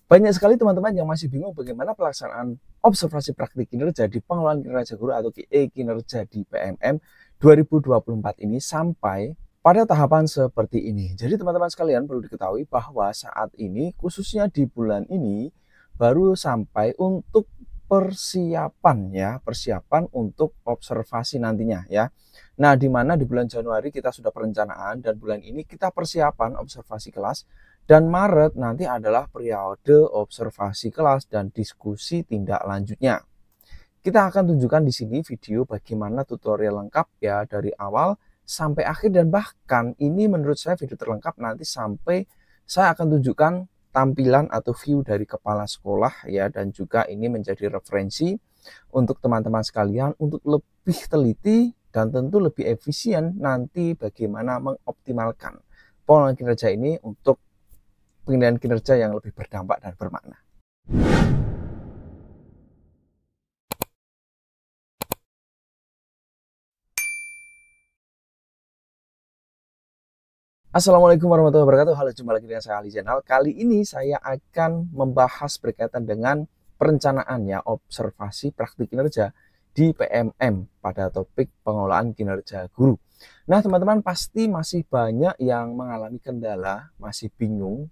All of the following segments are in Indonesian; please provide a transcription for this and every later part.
Banyak sekali teman-teman yang masih bingung bagaimana pelaksanaan observasi praktik kinerja di pengelolaan kinerja guru atau QA kinerja di PMM 2024 ini sampai pada tahapan seperti ini. Jadi teman-teman sekalian perlu diketahui bahwa saat ini khususnya di bulan ini baru sampai untuk persiapan ya, persiapan untuk observasi nantinya ya. Nah, di mana di bulan Januari kita sudah perencanaan dan bulan ini kita persiapan observasi kelas dan Maret nanti adalah periode observasi kelas dan diskusi tindak lanjutnya. Kita akan tunjukkan di sini video bagaimana tutorial lengkap ya dari awal sampai akhir dan bahkan ini menurut saya video terlengkap nanti sampai saya akan tunjukkan tampilan atau view dari kepala sekolah ya, dan juga ini menjadi referensi untuk teman-teman sekalian untuk lebih teliti dan tentu lebih efisien nanti bagaimana mengoptimalkan pengelolaan kinerja ini untuk penilaian kinerja yang lebih berdampak dan bermakna. Assalamualaikum warahmatullahi wabarakatuh. Halo, jumpa lagi dengan saya Ali Zainal. Kali ini saya akan membahas berkaitan dengan perencanaan ya, observasi praktik kinerja di PMM pada topik pengelolaan kinerja guru. Nah, teman-teman pasti masih banyak yang mengalami kendala, masih bingung.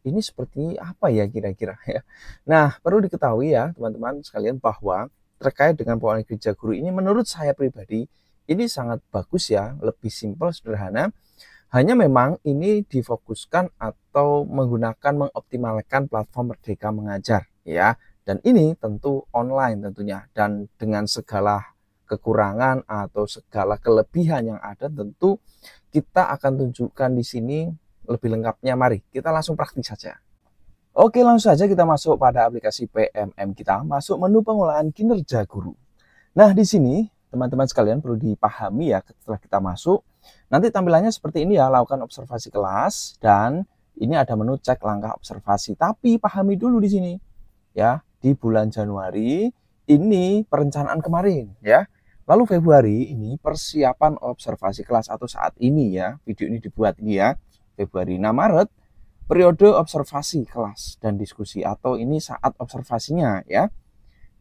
Ini seperti apa ya kira-kira ya. Nah, perlu diketahui ya teman-teman sekalian bahwa terkait dengan pengelolaan kinerja guru ini menurut saya pribadi ini sangat bagus ya, lebih simpel, sederhana. Hanya memang ini difokuskan atau menggunakan mengoptimalkan platform Merdeka Mengajar ya. Dan ini tentu online tentunya, dan dengan segala kekurangan atau segala kelebihan yang ada tentu kita akan tunjukkan di sini lebih lengkapnya. Mari kita langsung praktik saja. Oke, langsung saja kita masuk pada aplikasi PMM kita, masuk menu pengelolaan kinerja guru. Nah, di sini teman-teman sekalian perlu dipahami ya, setelah kita masuk nanti tampilannya seperti ini ya, lakukan observasi kelas, dan ini ada menu cek langkah observasi. Tapi pahami dulu di sini ya, di bulan Januari ini perencanaan kemarin ya. Lalu Februari ini persiapan observasi kelas atau saat ini ya, video ini dibuat ini ya, Februari. Nah, Maret periode observasi kelas dan diskusi atau ini saat observasinya ya.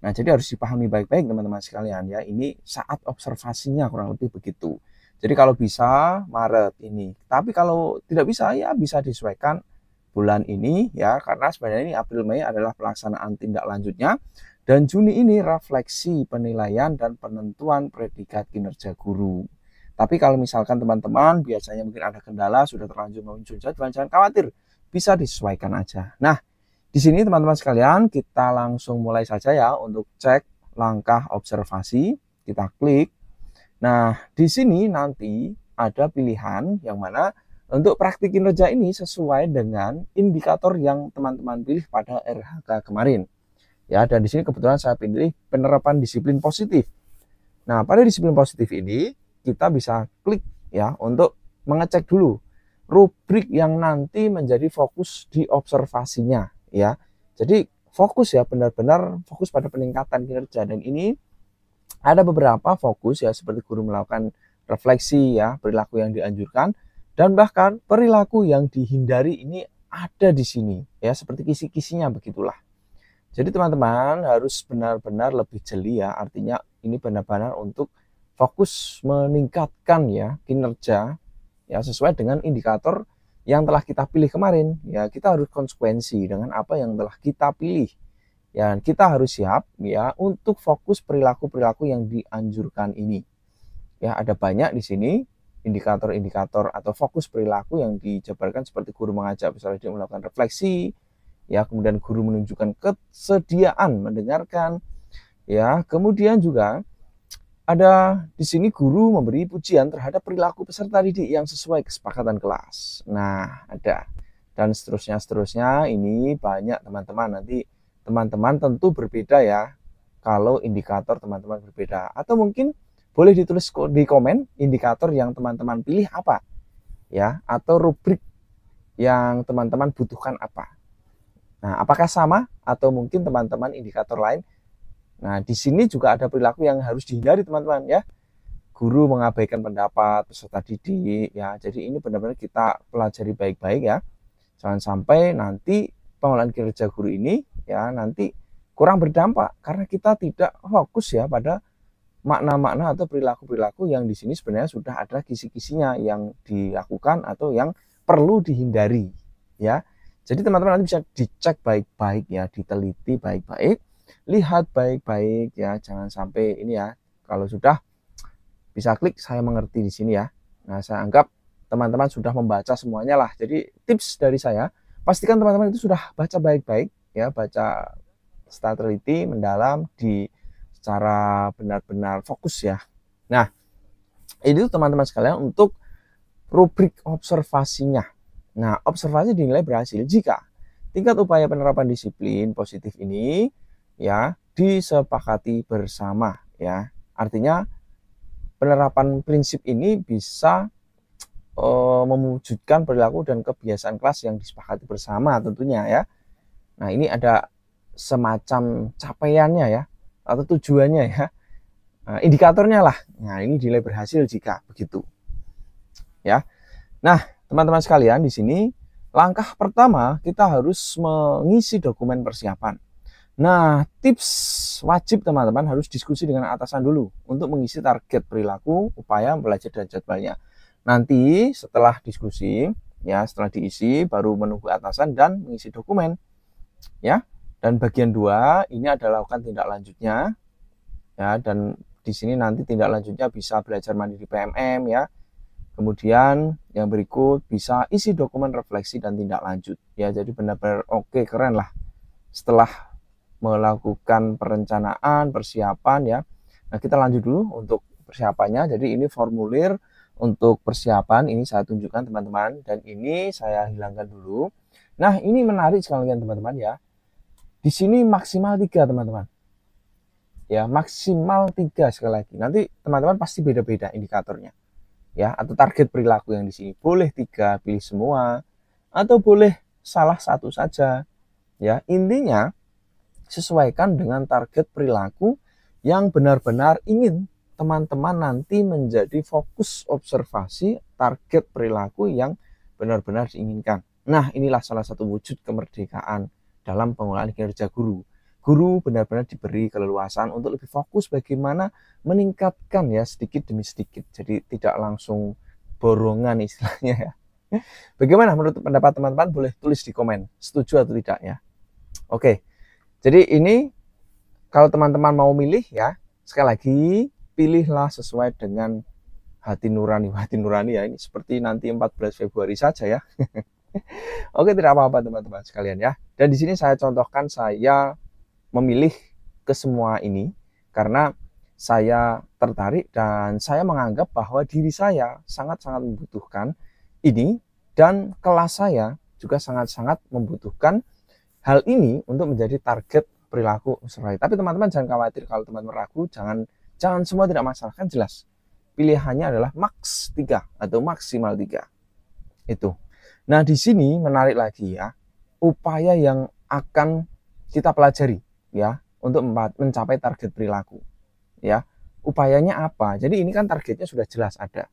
Nah, jadi harus dipahami baik-baik teman-teman sekalian ya, ini saat observasinya kurang lebih begitu. Jadi kalau bisa Maret ini, tapi kalau tidak bisa ya bisa disesuaikan bulan ini ya, karena sebenarnya ini April Mei adalah pelaksanaan tindak lanjutnya, dan Juni ini refleksi penilaian dan penentuan predikat kinerja guru. Tapi kalau misalkan teman-teman biasanya mungkin ada kendala, sudah terlanjur muncul jadwal, jangan khawatir, bisa disesuaikan aja. Nah, di sini teman-teman sekalian kita langsung mulai saja ya untuk cek langkah observasi. Kita klik. Nah, di sini nanti ada pilihan yang mana untuk praktik kinerja ini sesuai dengan indikator yang teman-teman pilih pada RHK kemarin. Ya, dan di sini kebetulan saya pilih penerapan disiplin positif. Nah, pada disiplin positif ini kita bisa klik ya untuk mengecek dulu rubrik yang nanti menjadi fokus di observasinya ya. Jadi fokus ya, benar-benar fokus pada peningkatan kinerja, dan ini ada beberapa fokus ya, seperti guru melakukan refleksi ya, perilaku yang dianjurkan, dan bahkan perilaku yang dihindari ini ada di sini ya, seperti kisi-kisinya begitulah. Jadi teman-teman harus benar-benar lebih jeli ya, artinya ini benar-benar untuk fokus meningkatkan ya kinerja ya, sesuai dengan indikator yang telah kita pilih kemarin ya. Kita harus konsekuensi dengan apa yang telah kita pilih ya, kita harus siap ya untuk fokus perilaku-perilaku yang dianjurkan ini ya. Ada banyak di sini indikator-indikator atau fokus perilaku yang dijabarkan, seperti guru mengajak peserta didik melakukan refleksi ya, kemudian guru menunjukkan kesediaan mendengarkan ya, kemudian juga ada di sini guru memberi pujian terhadap perilaku peserta didik yang sesuai kesepakatan kelas. Nah, ada, dan seterusnya ini banyak teman-teman. Nanti teman-teman tentu berbeda ya kalau indikator teman-teman berbeda, atau mungkin boleh ditulis di komen indikator yang teman-teman pilih apa ya, atau rubrik yang teman-teman butuhkan apa. Nah, apakah sama atau mungkin teman-teman indikator lain? Nah, di sini juga ada perilaku yang harus dihindari teman-teman ya. Guru mengabaikan pendapat peserta didik ya. Jadi ini benar-benar kita pelajari baik-baik ya. Jangan sampai nanti pengelolaan kinerja guru ini ya nanti kurang berdampak karena kita tidak fokus ya pada makna-makna atau perilaku-perilaku yang di sini sebenarnya sudah ada kisi-kisinya yang dilakukan atau yang perlu dihindari ya. Jadi teman-teman nanti bisa dicek baik-baik ya, diteliti baik-baik, lihat baik-baik ya, jangan sampai ini ya. Kalau sudah bisa klik saya mengerti di sini ya. Nah, saya anggap teman-teman sudah membaca semuanya lah. Jadi tips dari saya, pastikan teman-teman itu sudah baca baik-baik ya, baca secara teliti, mendalam, secara benar-benar fokus ya. Nah, itu teman-teman sekalian untuk rubrik observasinya. Nah, observasi dinilai berhasil jika tingkat upaya penerapan disiplin positif ini ya disepakati bersama ya. Artinya penerapan prinsip ini bisa mewujudkan perilaku dan kebiasaan kelas yang disepakati bersama tentunya ya. Nah, ini ada semacam capaiannya ya atau tujuannya ya. Nah, indikatornya lah. Nah, ini dinilai berhasil jika begitu. Ya. Nah, teman-teman sekalian di sini langkah pertama kita harus mengisi dokumen persiapan. Nah, tips wajib teman-teman harus diskusi dengan atasan dulu untuk mengisi target perilaku, upaya, belajar dan jadwalnya. Nanti setelah diskusi, ya setelah diisi baru menunggu atasan dan mengisi dokumen. Ya. Dan bagian 2 ini adalah lakukan tindak lanjutnya. Ya, dan di sini nanti tindak lanjutnya bisa belajar mandiri PMM ya. Kemudian yang berikut bisa isi dokumen refleksi dan tindak lanjut. Ya, jadi benar-benar oke, keren lah. Setelah melakukan perencanaan, persiapan ya. Nah, kita lanjut dulu untuk persiapannya. Jadi ini formulir untuk persiapan ini saya tunjukkan teman-teman dan ini saya hilangkan dulu. Nah, ini menarik sekali teman-teman ya. Di sini maksimal 3 teman-teman. Ya, maksimal 3 sekali lagi. Nanti teman-teman pasti beda-beda indikatornya. Ya, atau target perilaku yang di sini. Boleh 3, pilih semua atau boleh salah satu saja. Ya, intinya sesuaikan dengan target perilaku yang benar-benar ingin teman-teman nanti menjadi fokus observasi target perilaku yang benar-benar diinginkan. Nah, inilah salah satu wujud kemerdekaan dalam pengelolaan kinerja guru. Guru benar-benar diberi keleluasaan untuk lebih fokus bagaimana meningkatkan ya sedikit demi sedikit. Jadi tidak langsung borongan istilahnya ya. Bagaimana menurut pendapat teman-teman? Boleh tulis di komen. Setuju atau tidak ya. Oke. Jadi ini kalau teman-teman mau milih ya, sekali lagi pilihlah sesuai dengan hati nurani. Hati nurani ya, ini seperti nanti 14 Februari saja ya. Oke, tidak apa-apa teman-teman sekalian ya. Dan di sini saya contohkan saya memilih ke semua ini karena saya tertarik dan saya menganggap bahwa diri saya sangat-sangat membutuhkan ini dan kelas saya juga sangat-sangat membutuhkan hal ini untuk menjadi target perilaku observasi. Tapi teman-teman jangan khawatir kalau teman-teman ragu, jangan semua tidak masalah, kan jelas. Pilihannya adalah maks 3 atau maksimal 3. Itu. Nah, di sini menarik lagi ya, upaya yang akan kita pelajari ya untuk mencapai target perilaku. Ya. Upayanya apa? Jadi ini kan targetnya sudah jelas ada.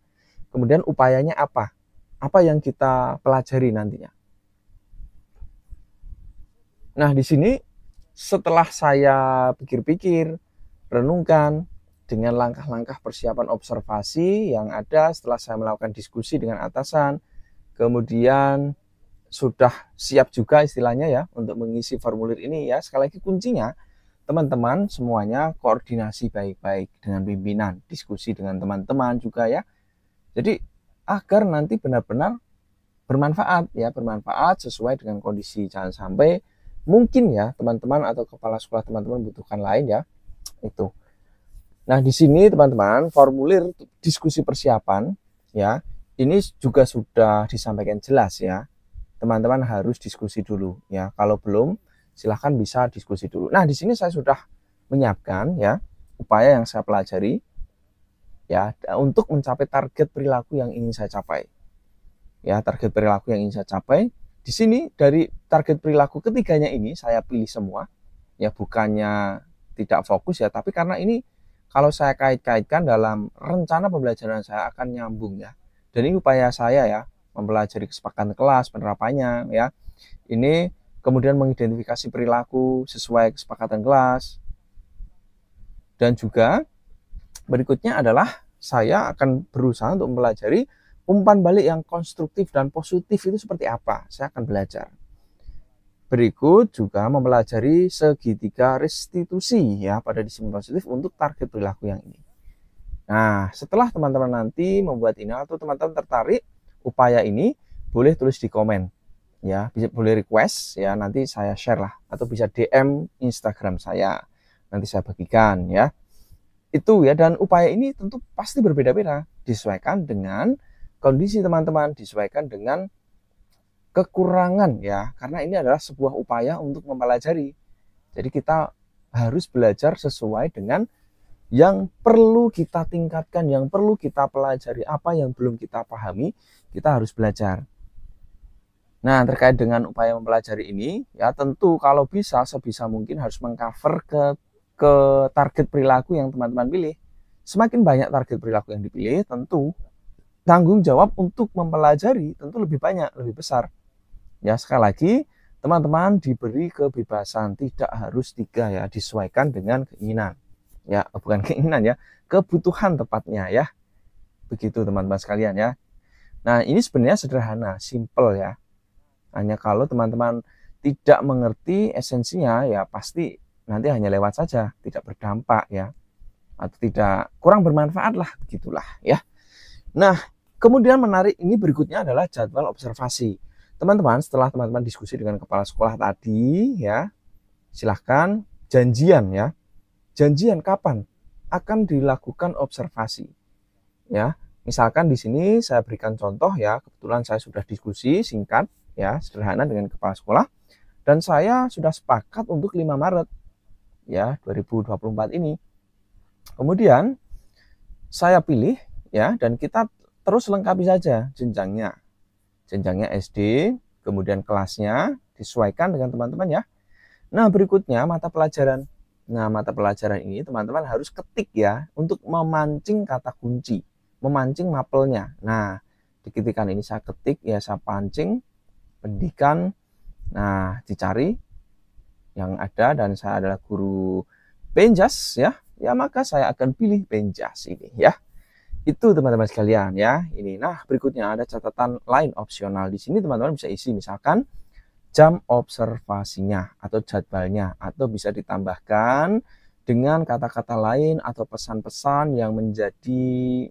Kemudian upayanya apa? Apa yang kita pelajari nantinya? Nah, di sini setelah saya pikir-pikir, renungkan dengan langkah-langkah persiapan observasi yang ada setelah saya melakukan diskusi dengan atasan, kemudian sudah siap juga istilahnya ya untuk mengisi formulir ini ya. Sekali lagi kuncinya teman-teman semuanya koordinasi baik-baik dengan pimpinan, diskusi dengan teman-teman juga ya. Jadi agar nanti benar-benar bermanfaat ya, bermanfaat sesuai dengan kondisi. Jangan sampai mungkin ya teman-teman atau kepala sekolah teman-teman butuhkan lain ya. Itu. Nah, di sini teman-teman formulir diskusi persiapan ya. Ini juga sudah disampaikan jelas ya. Teman-teman harus diskusi dulu ya. Kalau belum, silahkan bisa diskusi dulu. Nah, di sini saya sudah menyiapkan ya upaya yang saya pelajari ya untuk mencapai target perilaku yang ingin saya capai. Ya, target perilaku yang ingin saya capai. Di sini dari target perilaku ketiganya ini saya pilih semua. Ya, bukannya tidak fokus ya, tapi karena ini kalau saya kait-kaitkan dalam rencana pembelajaran saya akan nyambung ya. Dan ini upaya saya ya, mempelajari kesepakatan kelas, penerapannya ya. Ini kemudian mengidentifikasi perilaku sesuai kesepakatan kelas, dan juga berikutnya adalah saya akan berusaha untuk mempelajari umpan balik yang konstruktif dan positif itu seperti apa. Saya akan belajar. Berikut juga mempelajari segitiga restitusi ya pada disiplin positif untuk target perilaku yang ini. Nah, setelah teman-teman nanti membuat ini atau teman-teman tertarik upaya ini, boleh tulis di komen ya, boleh request ya, nanti saya share lah, atau bisa DM Instagram saya, nanti saya bagikan ya. Itu ya, dan upaya ini tentu pasti berbeda-beda, disesuaikan dengan kondisi teman-teman, disesuaikan dengan kekurangan ya, karena ini adalah sebuah upaya untuk mempelajari. Jadi kita harus belajar sesuai dengan yang perlu kita tingkatkan, yang perlu kita pelajari, apa yang belum kita pahami, kita harus belajar. Nah, terkait dengan upaya mempelajari ini, ya tentu kalau bisa, sebisa mungkin harus mengcover ke target perilaku yang teman-teman pilih. Semakin banyak target perilaku yang dipilih, tentu tanggung jawab untuk mempelajari tentu lebih banyak, lebih besar. Ya, sekali lagi, teman-teman diberi kebebasan, tidak harus 3 ya, disesuaikan dengan keinginan. Ya, bukan keinginan ya, kebutuhan tepatnya ya. Begitu teman-teman sekalian ya. Nah, ini sebenarnya sederhana, simple ya. Hanya kalau teman-teman tidak mengerti esensinya ya pasti nanti hanya lewat saja, tidak berdampak ya. Atau tidak, kurang bermanfaat lah, begitulah ya. Nah, kemudian menarik ini berikutnya adalah jadwal observasi. Teman-teman, setelah teman-teman diskusi dengan kepala sekolah tadi ya, silahkan janjian ya. Janjian kapan akan dilakukan observasi. Ya, misalkan di sini saya berikan contoh ya, kebetulan saya sudah diskusi singkat ya, sederhana dengan kepala sekolah, dan saya sudah sepakat untuk 5 Maret ya 2024 ini. Kemudian saya pilih ya, dan kita terus lengkapi saja jenjangnya SD, kemudian kelasnya disesuaikan dengan teman-teman ya. Nah, berikutnya mata pelajaran. Nah, mata pelajaran ini teman-teman harus ketik ya untuk memancing kata kunci, memancing mapelnya. Nah, di ketikan ini saya ketik ya, saya pancing pendidikan. Nah, dicari yang ada, dan saya adalah guru Penjas ya. Ya, maka saya akan pilih Penjas ini ya. Itu teman-teman sekalian ya. Ini. Nah, berikutnya ada catatan lain opsional. Di sini teman-teman bisa isi misalkan jam observasinya atau jadwalnya, atau bisa ditambahkan dengan kata-kata lain atau pesan-pesan yang menjadi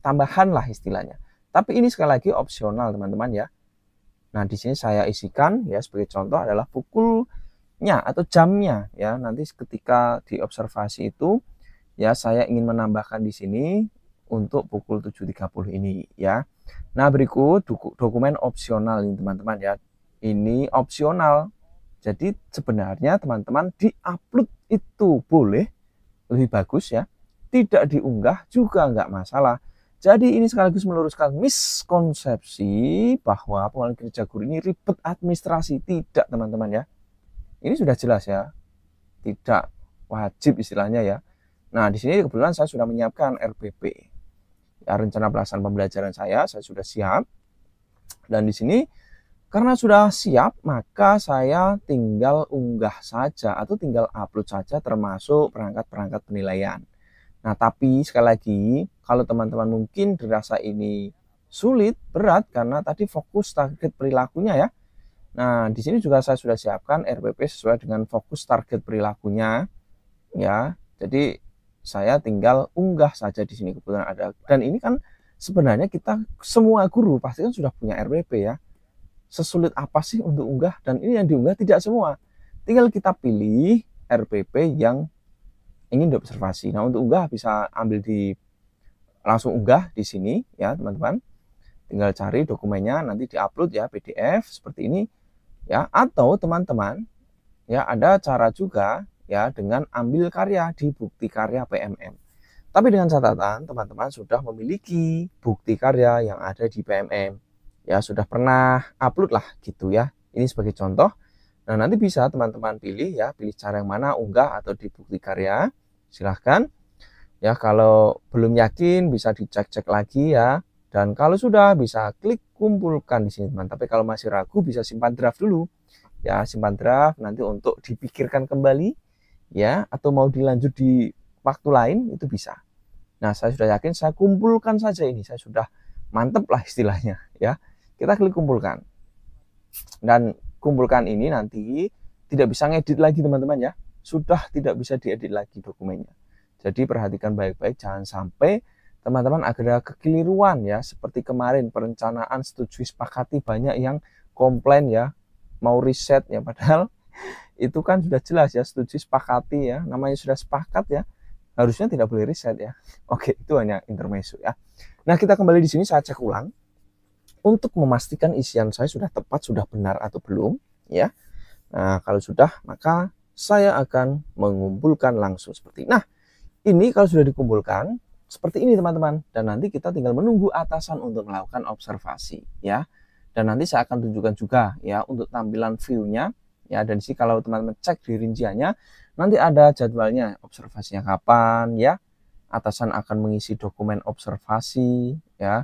tambahan lah istilahnya. Tapi ini sekali lagi opsional teman-teman ya. Nah, di sini saya isikan ya sebagai contoh adalah pukulnya atau jamnya ya. Nanti ketika diobservasi itu ya, saya ingin menambahkan di sini untuk pukul 7.30 ini ya. Nah, berikut dokumen opsional ini teman-teman ya. Ini opsional. Jadi sebenarnya teman-teman di-upload itu boleh, lebih bagus ya. Tidak diunggah juga nggak masalah. Jadi ini sekaligus meluruskan miskonsepsi bahwa pengolahan kerja guru ini ribet administrasi. Tidak teman-teman ya. Ini sudah jelas ya. Tidak wajib istilahnya ya. Nah, di sini kebetulan saya sudah menyiapkan RPP. Ya, rencana pelaksanaan pembelajaran saya sudah siap. Dan di sini karena sudah siap, maka saya tinggal unggah saja atau tinggal upload saja termasuk perangkat-perangkat penilaian. Nah, tapi sekali lagi, kalau teman-teman mungkin dirasa ini sulit, berat karena tadi fokus target perilakunya ya. Nah, di sini juga saya sudah siapkan RPP sesuai dengan fokus target perilakunya ya. Jadi saya tinggal unggah saja di sini, kebetulan ada. Dan ini kan sebenarnya kita semua guru pasti kan sudah punya RPP ya. Sesulit apa sih untuk unggah? Dan ini yang diunggah tidak semua. Tinggal kita pilih RPP yang ingin diobservasi. Nah, untuk unggah bisa ambil langsung unggah di sini ya, teman-teman. Tinggal cari dokumennya, nanti diupload ya PDF seperti ini ya. Atau teman-teman ya, ada cara juga ya dengan ambil karya di bukti karya PMM. Tapi dengan catatan teman-teman sudah memiliki bukti karya yang ada di PMM. Ya, sudah pernah upload lah gitu ya. Ini sebagai contoh. Nah, nanti bisa teman-teman pilih ya, pilih cara yang mana, unggah atau di bukti karya. Silahkan. Ya, kalau belum yakin bisa dicek-cek lagi ya. Dan kalau sudah bisa klik kumpulkan di sini teman. Tapi kalau masih ragu bisa simpan draft dulu. ya, simpan draft nanti untuk dipikirkan kembali ya, atau mau dilanjut di waktu lain itu bisa. Nah, saya sudah yakin, saya kumpulkan saja ini, saya sudah mantep lah istilahnya ya. Kita klik kumpulkan, dan kumpulkan ini nanti tidak bisa ngedit lagi teman-teman ya, sudah tidak bisa diedit lagi dokumennya. Jadi perhatikan baik-baik, jangan sampai teman-teman ada kekeliruan ya, seperti kemarin perencanaan setujui sepakati, banyak yang komplain ya, mau riset ya, padahal itu kan sudah jelas ya, setujui sepakati ya, namanya sudah sepakat ya, harusnya tidak boleh riset ya. Oke, itu hanya intermezzo ya. Nah, kita kembali di sini, saya cek ulang untuk memastikan isian saya sudah tepat, sudah benar atau belum ya. Nah, kalau sudah, maka saya akan mengumpulkan langsung seperti ini. Nah, ini kalau sudah dikumpulkan seperti ini teman-teman, dan nanti kita tinggal menunggu atasan untuk melakukan observasi ya. Dan nanti saya akan tunjukkan juga ya untuk tampilan view-nya ya. Dan sih kalau teman-teman cek di rinciannya, nanti ada jadwalnya, observasinya kapan ya. Atasan akan mengisi dokumen observasi ya.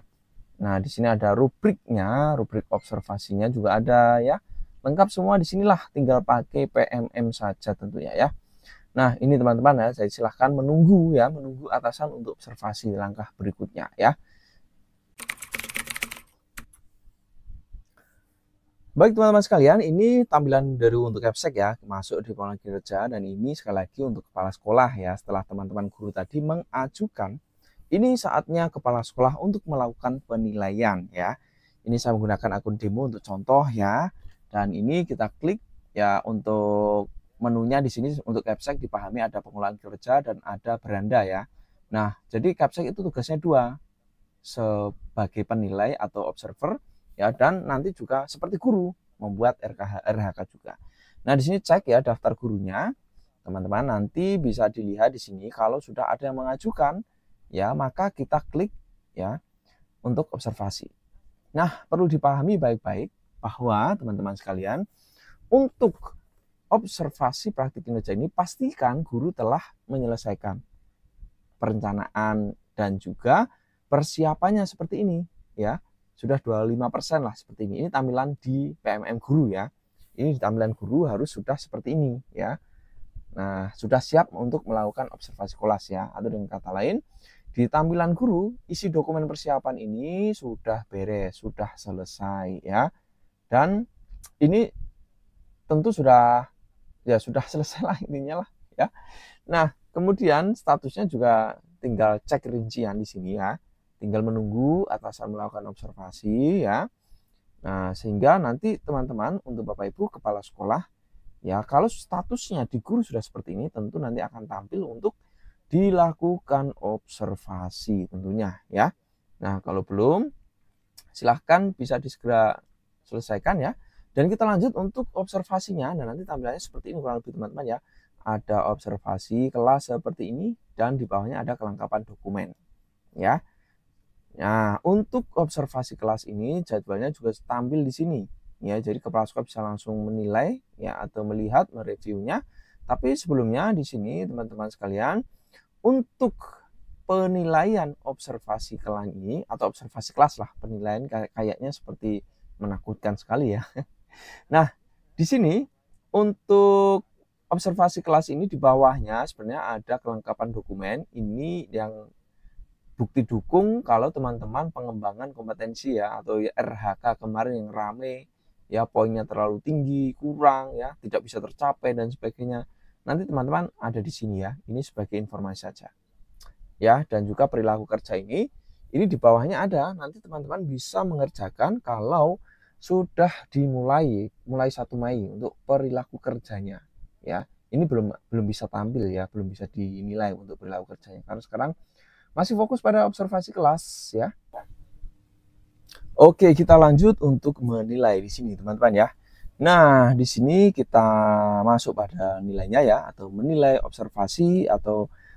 Nah, di sini ada rubriknya, rubrik observasinya juga ada ya. Lengkap semua di sinilah, tinggal pakai PMM saja tentunya ya. Nah, ini teman-teman ya, saya silahkan menunggu ya, menunggu atasan untuk observasi langkah berikutnya ya. Baik teman-teman sekalian, ini tampilan dari untuk Capsek ya, masuk di pengelolaan kinerja, dan ini sekali lagi untuk kepala sekolah ya. Setelah teman-teman guru tadi mengajukan, ini saatnya kepala sekolah untuk melakukan penilaian ya. Ini saya menggunakan akun demo untuk contoh ya. Dan ini kita klik ya, untuk menunya di sini untuk Capsek dipahami ada pengelolaan kinerja dan ada beranda ya. Nah, jadi Capsek itu tugasnya dua, sebagai penilai atau observer ya, dan nanti juga seperti guru membuat RHK juga. Nah, di sini cek ya daftar gurunya. Teman-teman nanti bisa dilihat di sini kalau sudah ada yang mengajukan ya, maka kita klik ya untuk observasi. Nah, perlu dipahami baik-baik bahwa teman-teman sekalian, untuk observasi praktik kinerja ini pastikan guru telah menyelesaikan perencanaan dan juga persiapannya seperti ini ya. Sudah 25% lah seperti ini. Ini tampilan di PMM guru ya. Ini di tampilan guru harus sudah seperti ini ya. Nah, sudah siap untuk melakukan observasi kelas ya. Atau dengan kata lain, di tampilan guru, isi dokumen persiapan ini sudah beres, sudah selesai ya. Dan ini tentu sudah selesai lah intinya lah ya. Nah, kemudian statusnya juga tinggal cek rincian di sini ya. Tinggal menunggu atasan melakukan observasi ya. Nah, sehingga nanti teman-teman, untuk Bapak Ibu kepala sekolah ya, kalau statusnya di guru sudah seperti ini, tentu nanti akan tampil untuk dilakukan observasi tentunya ya. Nah, kalau belum, silahkan bisa disegera selesaikan ya. Dan kita lanjut untuk observasinya. Nah, nanti tampilannya seperti ini kurang lebih teman-teman ya. Ada observasi kelas seperti ini, dan di bawahnya ada kelengkapan dokumen ya. Nah, untuk observasi kelas ini jadwalnya juga tampil di sini ya. Jadi kepala sekolah bisa langsung menilai ya, atau melihat, mereviewnya. Tapi sebelumnya di sini teman-teman sekalian, untuk penilaian observasi kelas ini atau observasi kelas lah, penilaian kayaknya seperti menakutkan sekali ya. Nah, di sini untuk observasi kelas ini di bawahnya sebenarnya ada kelengkapan dokumen. Ini yang bukti dukung kalau teman-teman pengembangan kompetensi ya, atau RHK kemarin yang rame ya, poinnya terlalu tinggi, kurang ya, tidak bisa tercapai dan sebagainya. Nanti teman-teman ada di sini ya. Ini sebagai informasi saja ya. Dan juga perilaku kerja ini di bawahnya ada. Nanti teman-teman bisa mengerjakan kalau sudah mulai 1 Mei untuk perilaku kerjanya ya. Ini belum bisa tampil ya, belum bisa dinilai untuk perilaku kerjanya karena sekarang masih fokus pada observasi kelas ya. Oke, kita lanjut untuk menilai di sini teman-teman ya. Nah, di sini kita masuk pada nilainya ya, atau menilai observasi,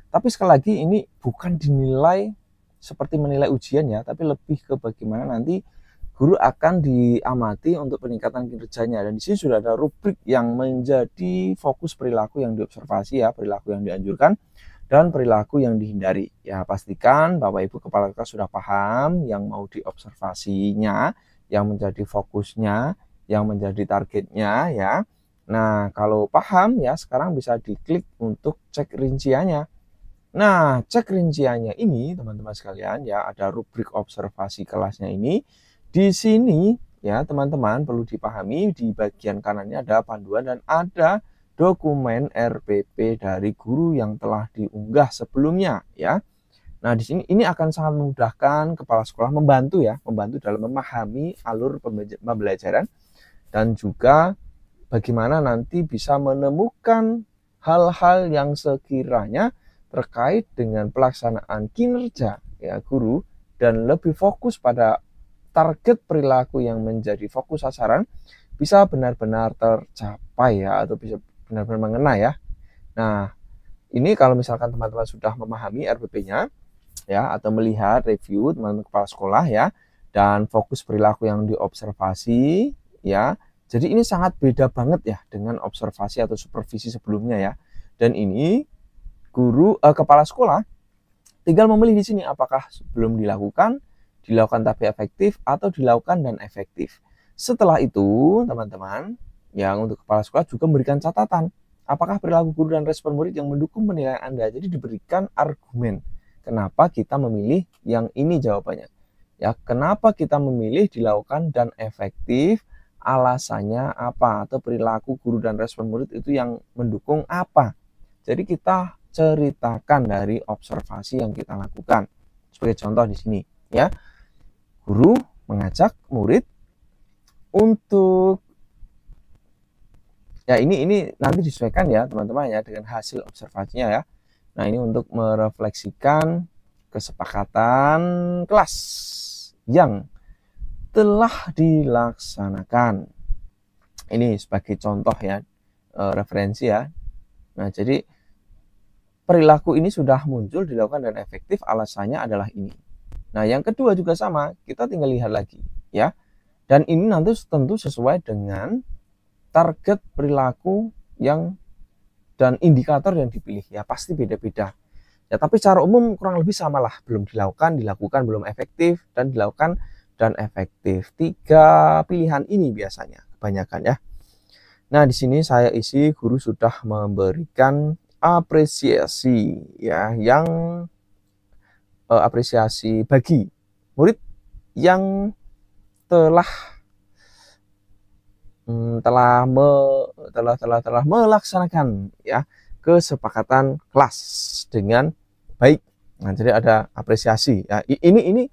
tapi sekali lagi ini bukan dinilai seperti menilai ujian ya, tapi lebih ke bagaimana nanti guru akan diamati untuk peningkatan kinerjanya. Dan di sini sudah ada rubrik yang menjadi fokus perilaku yang diobservasi ya, perilaku yang dianjurkan dan perilaku yang dihindari ya. Pastikan Bapak Ibu kepala kelas sudah paham yang mau diobservasinya, yang menjadi fokusnya, yang menjadi targetnya ya. Nah, kalau paham ya, sekarang bisa diklik untuk cek rinciannya. Nah, cek rinciannya ini, teman-teman sekalian, ya, ada rubrik observasi kelasnya ini. Di sini, ya, teman-teman perlu dipahami, di bagian kanannya ada panduan dan ada dokumen RPP dari guru yang telah diunggah sebelumnya, ya. Nah, di sini ini akan sangat memudahkan kepala sekolah membantu ya, membantu dalam memahami alur pembelajaran dan juga bagaimana nanti bisa menemukan hal-hal yang sekiranya terkait dengan pelaksanaan kinerja ya guru dan lebih fokus pada target perilaku yang menjadi fokus sasaran bisa benar-benar tercapai ya, atau bisa benar-benar mengena ya. Nah, ini kalau misalkan teman-teman sudah memahami RPP-nya ya, atau melihat review teman-teman kepala sekolah ya, dan fokus perilaku yang diobservasi ya. Jadi ini sangat beda banget ya dengan observasi atau supervisi sebelumnya ya. Dan ini kepala sekolah tinggal memilih di sini apakah belum dilakukan tapi efektif, atau dilakukan dan efektif. Setelah itu, teman-teman, yang untuk kepala sekolah juga memberikan catatan apakah perilaku guru dan respon murid yang mendukung penilaian Anda. Jadi diberikan argumen kenapa kita memilih yang ini jawabannya. Ya, kenapa kita memilih dilakukan dan efektif, alasannya apa, atau perilaku guru dan respon murid itu yang mendukung apa. Jadi kita ceritakan dari observasi yang kita lakukan. Sebagai contoh di sini, ya. Guru mengajak murid untuk ya ini nanti disesuaikan ya, teman-teman ya, dengan hasil observasinya ya. Nah, ini untuk merefleksikan kesepakatan kelas yang telah dilaksanakan. Ini sebagai contoh ya, referensi ya. Nah, jadi perilaku ini sudah muncul, dilakukan dan efektif, alasannya adalah ini. Nah, yang kedua juga sama, kita tinggal lihat lagi ya. Dan ini nanti tentu sesuai dengan target perilaku yang dan indikator yang dipilih ya, pasti beda-beda. Ya, tapi secara umum kurang lebih samalah, belum dilakukan, belum efektif, dan dilakukan dan efektif. 3 pilihan ini biasanya kebanyakan ya. Nah, di sini saya isi guru sudah memberikan apresiasi ya, yang apresiasi bagi murid yang telah melaksanakan ya kesepakatan kelas dengan baik. Nah, jadi ada apresiasi ya. Ini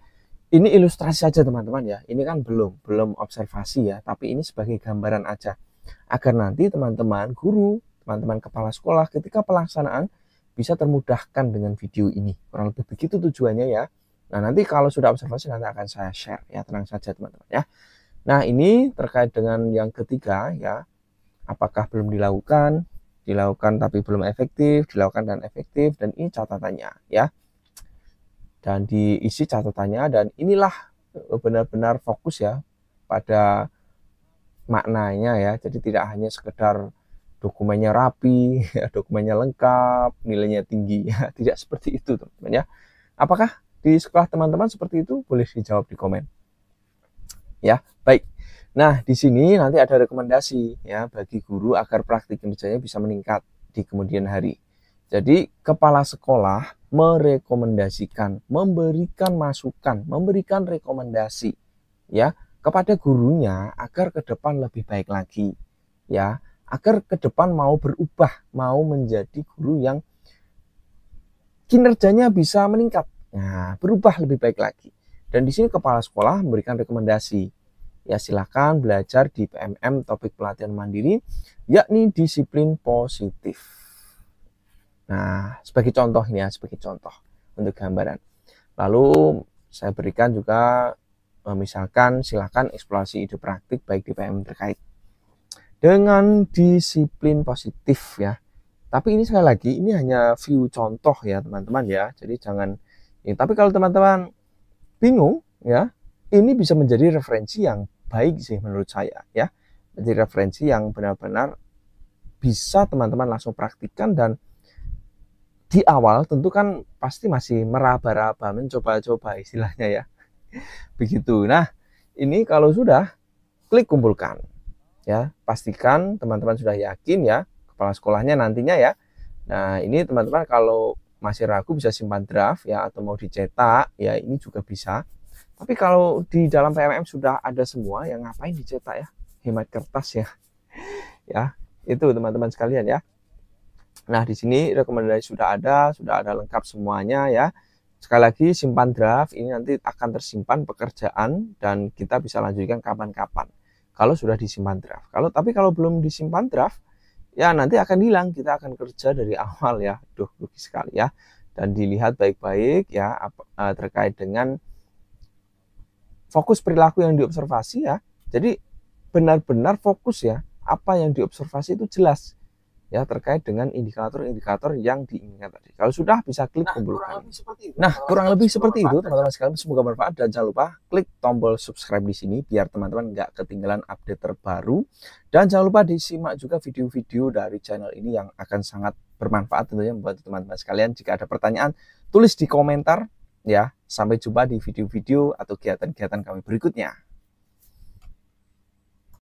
ilustrasi saja teman-teman ya. Ini kan belum observasi ya, tapi ini sebagai gambaran aja agar nanti teman-teman guru, teman-teman kepala sekolah ketika pelaksanaan bisa termudahkan dengan video ini. Kurang lebih begitu tujuannya ya. Nah, nanti kalau sudah observasi nanti akan saya share ya, tenang saja teman-teman ya. Nah, ini terkait dengan yang ketiga ya. Apakah belum dilakukan tapi belum efektif, dilakukan dan efektif, dan ini catatannya ya. Dan diisi catatannya, dan inilah benar-benar fokus ya pada maknanya ya. Jadi tidak hanya sekedar dokumennya rapi, dokumennya lengkap, nilainya tinggi, ya, tidak seperti itu teman-teman ya. Apakah di sekolah teman-teman seperti itu? Boleh dijawab di komen. Ya, baik. Nah, di sini nanti ada rekomendasi ya bagi guru agar praktik kerjanya bisa meningkat di kemudian hari. Jadi, kepala sekolah merekomendasikan, memberikan masukan, memberikan rekomendasi ya kepada gurunya agar ke depan lebih baik lagi ya. Agar ke depan mau berubah, mau menjadi guru yang kinerjanya bisa meningkat. Nah, berubah lebih baik lagi. Dan di sini kepala sekolah memberikan rekomendasi. Ya, silakan belajar di PMM topik pelatihan mandiri, yakni disiplin positif. Nah, sebagai contoh ini ya, sebagai contoh untuk gambaran. Lalu saya berikan juga misalkan silakan eksplorasi ide praktik baik di PMM terkait dengan disiplin positif ya. Tapi ini sekali lagi ini hanya view contoh ya teman-teman ya. Jadi jangan ini. Tapi kalau teman-teman bingung ya, ini bisa menjadi referensi yang baik sih menurut saya ya. Jadi referensi yang benar-benar bisa teman-teman langsung praktikkan, dan di awal tentu kan pasti masih meraba-raba, mencoba-coba istilahnya ya. Begitu. Nah, ini kalau sudah klik kumpulkan. Ya, pastikan teman-teman sudah yakin ya, kepala sekolahnya nantinya ya. Nah, ini teman-teman kalau masih ragu bisa simpan draft ya, atau mau dicetak ya, ini juga bisa. Tapi kalau di dalam PMM sudah ada semua, ya ngapain dicetak ya? Hemat kertas ya. Ya, itu teman-teman sekalian ya. Nah, di sini rekomendasi sudah ada lengkap semuanya ya. Sekali lagi simpan draft, ini nanti akan tersimpan pekerjaan dan kita bisa lanjutkan kapan-kapan. Kalau sudah disimpan draft. Tapi kalau belum disimpan draft, ya nanti akan hilang, kita akan kerja dari awal ya. Duh, rugi sekali ya. Dan dilihat baik-baik ya terkait dengan fokus perilaku yang diobservasi ya. Jadi benar-benar fokus ya, apa yang diobservasi itu jelas ya, terkait dengan indikator-indikator yang diinginkan tadi. Kalau sudah, bisa klik kumpulkan. Nah, kurang lebih seperti itu teman-teman sekalian. Semoga bermanfaat dan jangan lupa klik tombol subscribe di sini biar teman-teman nggak ketinggalan update terbaru. Dan jangan lupa disimak juga video-video dari channel ini yang akan sangat bermanfaat tentunya membantu teman-teman sekalian. Jika ada pertanyaan, tulis di komentar ya. Sampai jumpa di video-video atau kegiatan-kegiatan kami berikutnya.